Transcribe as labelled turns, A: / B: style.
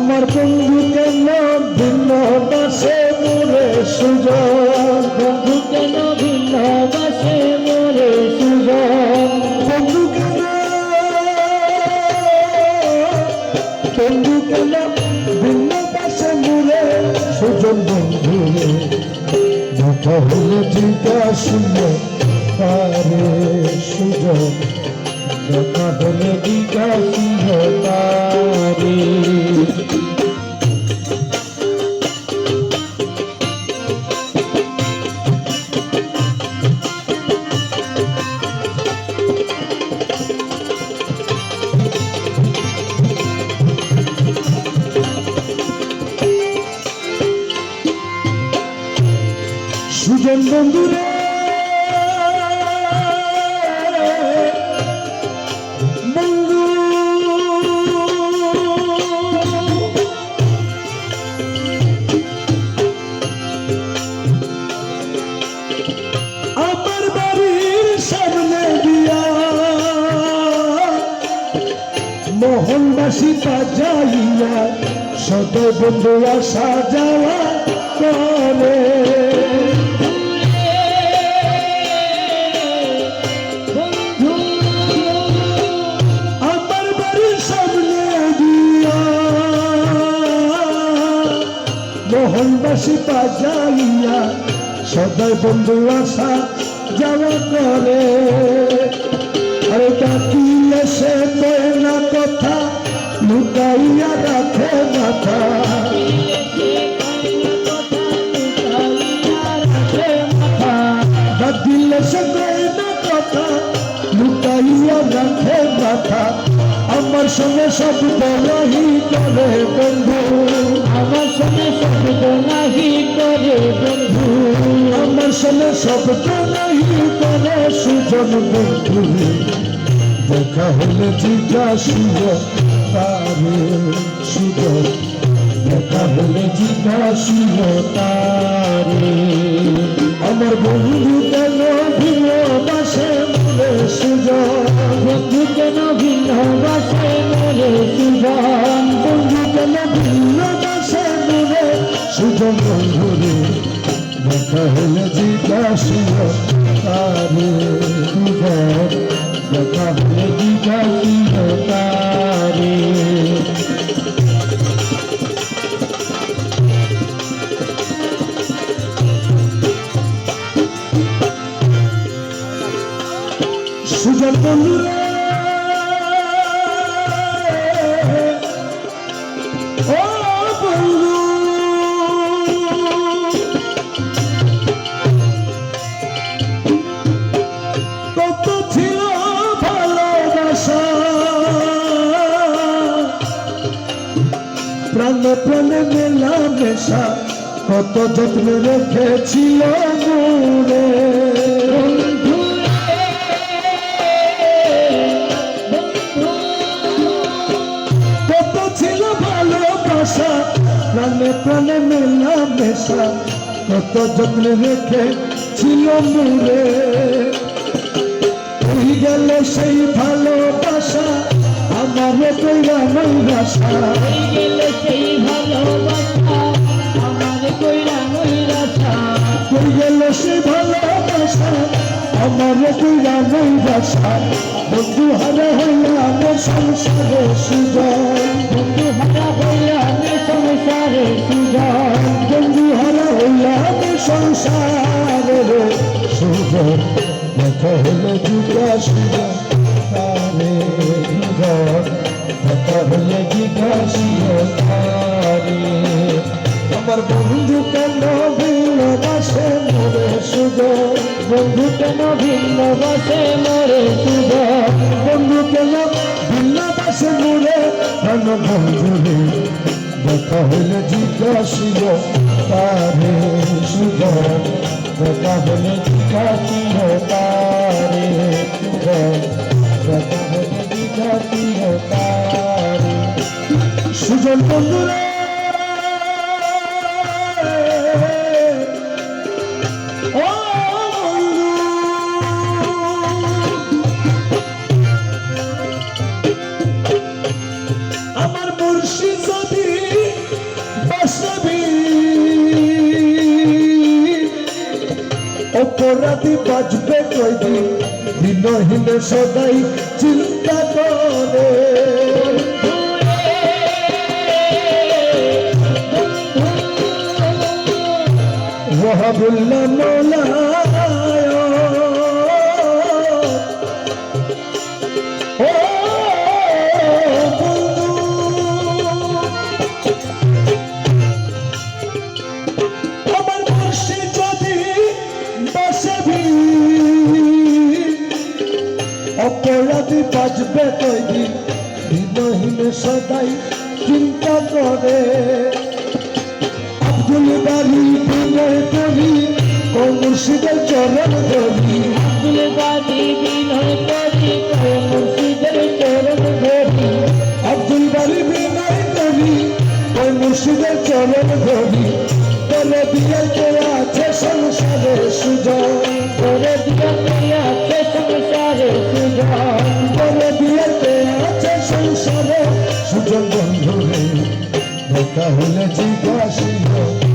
A: আমার বন্ধু কেন ভিন্ন বাসে মোরে সুজন,
B: বন্ধু কেন ভিন্ন বাসে মোরে সুজন,
A: বন্ধু কেন ভিন্ন বাসে মোরে সুজন। বন্ধু দেখা হলে জিজ্ঞাসা তারে সুজন, দেখা হলে জিজ্ঞাসা তারে। সুজন বন্ধুরে বন্ধু, আমার বাড়ির সামনে দিয়া মোহনবাসী বাজাইয়া সদয় বন্ধু আসা যাওয়া করে। মোহনবাসী বাজাইয়া সদাই বন্ধু আসা যাওয়া করে। আরে ডাকিলে সে কয় না কথা, লুকাইয়া রাখে মাথা। ডাকিলে সে কয় না কথা, লুকাইয়া রাখে মাথা। আমার সঙ্গে শব্দ নাহি করে বন্ধু,
B: আমার সঙ্গে শব্দ নাহি করে বন্ধু,
A: আমার সঙ্গে শব্দ নাহি করে সুজন। বন্ধু দেখা হলে জিজ্ঞাসা তারে সুজন, দেখা হলে জিজ্ঞাসা তারে। আমার বন্ধু কেন ভিন্ন বাসে মোরে সুজন,
B: বন্ধু কেন ভিন্ন বাসে মোরে সুজন,
A: বন্ধু কেন ভিন্ন বাসে মোরে সুজন। বন্ধুরে দেখা হলে জিজ্ঞাসা তারে সুজন, দেখা হলে জিজ্ঞাসা তারে। সুজন বন্ধুরে ও বন্ধু, কত ছিল ভালোবাসা, প্রাণে প্রাণে মেলামেশা, কত যত্নে রেখেছিল মোরে। কত ছিল ভালোবাসা, প্রাণে প্রাণে মেলামেশা, কত যত্নে রেখেছিল মোরে। ওই গেল সেই ভালোবাসা, আমার কইরা নৈরাশা।
B: হয়ে গেলে সেই ভালোবাসা, আমার কইরা নৈরাশা।
A: ওই গেল সেই ভালোবাসা, আমার কইরা নৈরাশা। বন্ধু হারা হইলাম সংসারে সুজন,
B: বন্ধু হারা হইলাম সংসারে সুজন,
A: বন্ধু হারা হইলাম সংসারে সুজন। দেখা হলে জিজ্ঞাসা তারে সুজন, দেখা হলে জিজ্ঞাসা তারে। আমার বন্ধু কেন ভিন্ন বাসে মোরে সুজন,
B: বন্ধু কেন ভিন্ন বাসে মোরে সুজন,
A: বন্ধু কেন ভিন্ন বাসে মোরে কেন বন্ধুরে। দেখা হলে জিজ্ঞাসা তারে সুজন, দেখা হলে জিজ্ঞাসা তারে সুজন, দেখা হলে জিজ্ঞাসা তারে। সুজন বন্ধুরে ও বন্ধু, আমার মুর্শিদ যদি অপরাধী বাঁচবে কয়দিন দিনহীন সদাই চিন্তা করে ওয়াহাবুল্লাহ মৌলায় ও বন্ধু আমার বর্ষে যদি বসবি অপরাধী বাঁচবে কয়দিন দিনহীন সদাই চিন্তা করে আব্দুল বাড়ি বিনয় করি ও মুর্শিদের চরণ ধরি
B: আব্দুল বাড়ি বিনয় করি ও মুর্শিদের চরণ ধরি
A: আব্দুল বাড়ি বিনয় করি ও মুর্শিদের চরণ ধরি বলে বিয়েতে আছে সংসারে সুজন
B: করে দিয়া আছে সংসারে সুজন
A: বলে বিয়েতে আছে সংসারে সুজন বন্ধু রে দেখা হলে জিজ্ঞাসিল